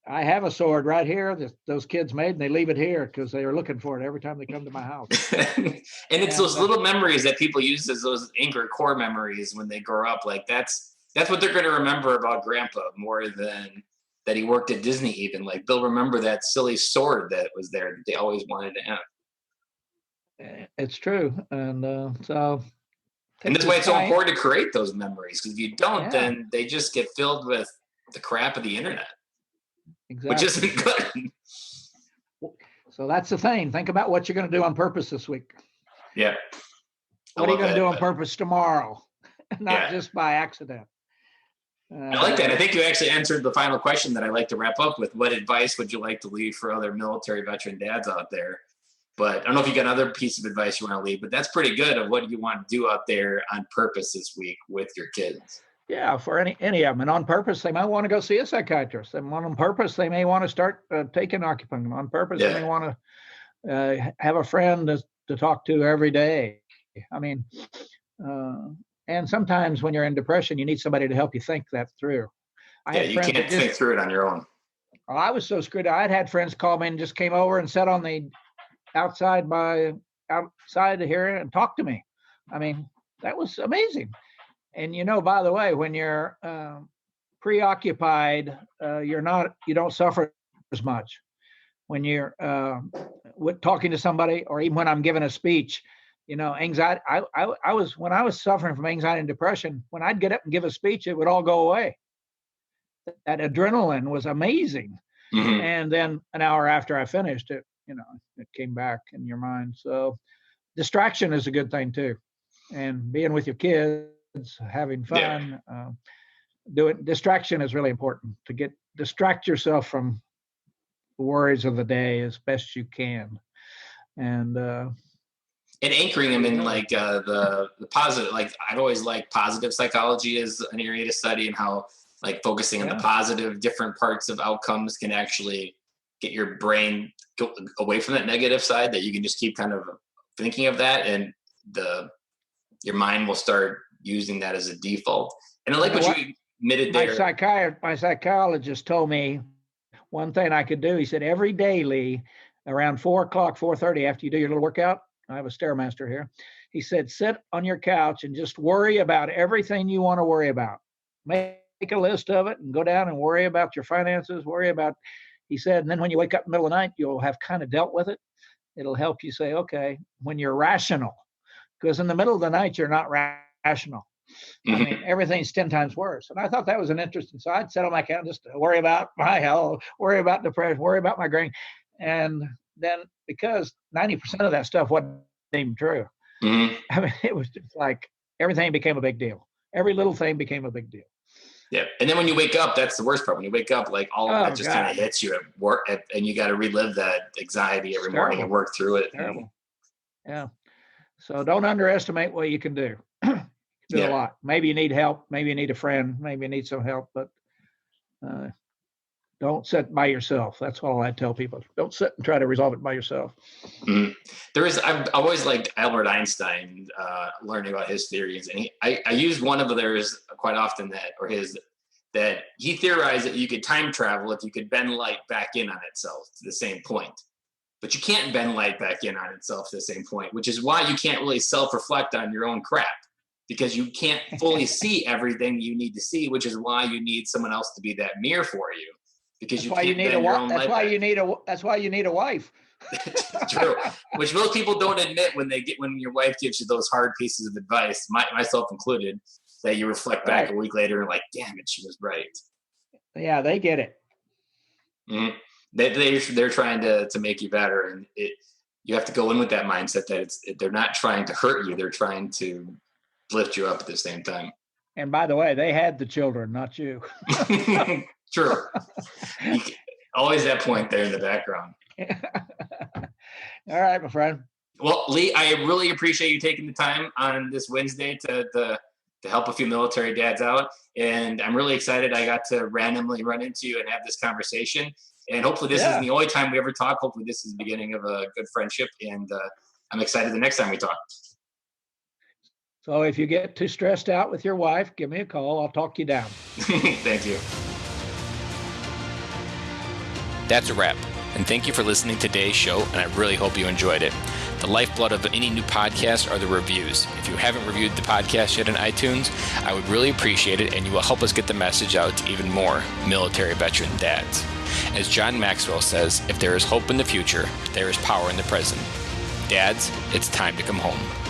I have a sword right here that those kids made, and they leave it here because they are looking for it every time they come to my house. And it's those little memories that people use as those anchor core memories when they grow up. Like that's what they're going to remember about Grandpa more than that he worked at Disney. Even like they'll remember that silly sword that was there that they always wanted to have. It's true, and so. And that's why it's so important to create those memories, because if you don't, then they just get filled with the crap of the internet, which isn't good. So that's the thing. Think about what you're going to do on purpose this week. Yeah. What are you going to do on purpose tomorrow? Not just by accident. I like that. I think you actually answered the final question that I like to wrap up with. What advice would you like to leave for other military veteran dads out there? But I don't know if you got another piece of advice you want to leave, but that's pretty good of what you want to do out there on purpose this week with your kids. Yeah, for any of them. And on purpose, they might want to go see a psychiatrist. And on purpose, they may want to start taking acupuncture. On purpose, they may want to have a friend to talk to every day. I mean, and sometimes when you're in depression, you need somebody to help you think that through. You can't think through it on your own. I was so screwed. I'd had friends call me and just came over and sat on the outside here and talk to me. I mean, that was amazing. And by the way, when you're preoccupied, you don't suffer as much. When you're talking to somebody, or even when I'm giving a speech, anxiety. When I was suffering from anxiety and depression, when I'd get up and give a speech, it would all go away. That adrenaline was amazing. Mm-hmm. And then an hour after I finished it, it came back in your mind. So distraction is a good thing too. And being with your kids, having fun, distraction is really important to distract yourself from the worries of the day as best you can. And anchoring them in like the positive, like I've always liked positive psychology as an area to study, and how like focusing on the positive different parts of outcomes can actually get your brain away from that negative side, that you can just keep kind of thinking of that, and your mind will start using that as a default. And I like what you admitted there. My psychologist told me one thing I could do. He said, every day, Lee, around 4:30 after you do your little workout, I have a Stairmaster here. He said, sit on your couch and just worry about everything you want to worry about. Make a list of it and go down and worry about your finances, he said, and then when you wake up in the middle of the night, you'll have kind of dealt with it. It'll help you say, okay, when you're rational, because in the middle of the night, you're not rational. Mm-hmm. I mean, everything's 10 times worse. And I thought that was an interesting. So I'd sit on my couch just to worry about my health, worry about depression, worry about my grain. And then because 90% of that stuff wasn't even true. Mm-hmm. I mean, it was just like everything became a big deal. Every little thing became a big deal. Yeah. And then when you wake up, that's the worst part. When you wake up, like all of that just kind of hits you at work, and you got to relive that anxiety every morning and work through it. Terrible. Yeah. So don't underestimate what you can do. Do a lot. Maybe you need help. Maybe you need a friend. Maybe you need some help, but don't sit by yourself. That's all I tell people. Don't sit and try to resolve it by yourself. Mm-hmm. I've always liked Albert Einstein, learning about his theories. And I use one of theirs quite often that he theorized that you could time travel if you could bend light back in on itself to the same point. But you can't bend light back in on itself to the same point, which is why you can't really self-reflect on your own crap, because you can't fully see everything you need to see, which is why you need someone else to be that mirror for you. Because you can't bend your own light back. That's why you need a wife. True. Which most people don't admit when your wife gives you those hard pieces of advice, myself included, that you reflect back a week later and like, damn it, she was right. Yeah, they get it. Mm-hmm. They're trying to make you better, and you have to go in with that mindset that they're not trying to hurt you, they're trying to lift you up at the same time. And by the way, they had the children, not you. True. Always that point there in the background. All right, my friend. Well, Lee, I really appreciate you taking the time on this Wednesday to help a few military dads out. And I'm really excited I got to randomly run into you and have this conversation. And hopefully this isn't the only time we ever talk. Hopefully this is the beginning of a good friendship. And I'm excited the next time we talk. So if you get too stressed out with your wife, give me a call. I'll talk you down. Thank you. That's a wrap. And thank you for listening to today's show, and I really hope you enjoyed it. The lifeblood of any new podcast are the reviews. If you haven't reviewed the podcast yet on iTunes, I would really appreciate it, and you will help us get the message out to even more military veteran dads. As John Maxwell says, if there is hope in the future, there is power in the present. Dads, it's time to come home.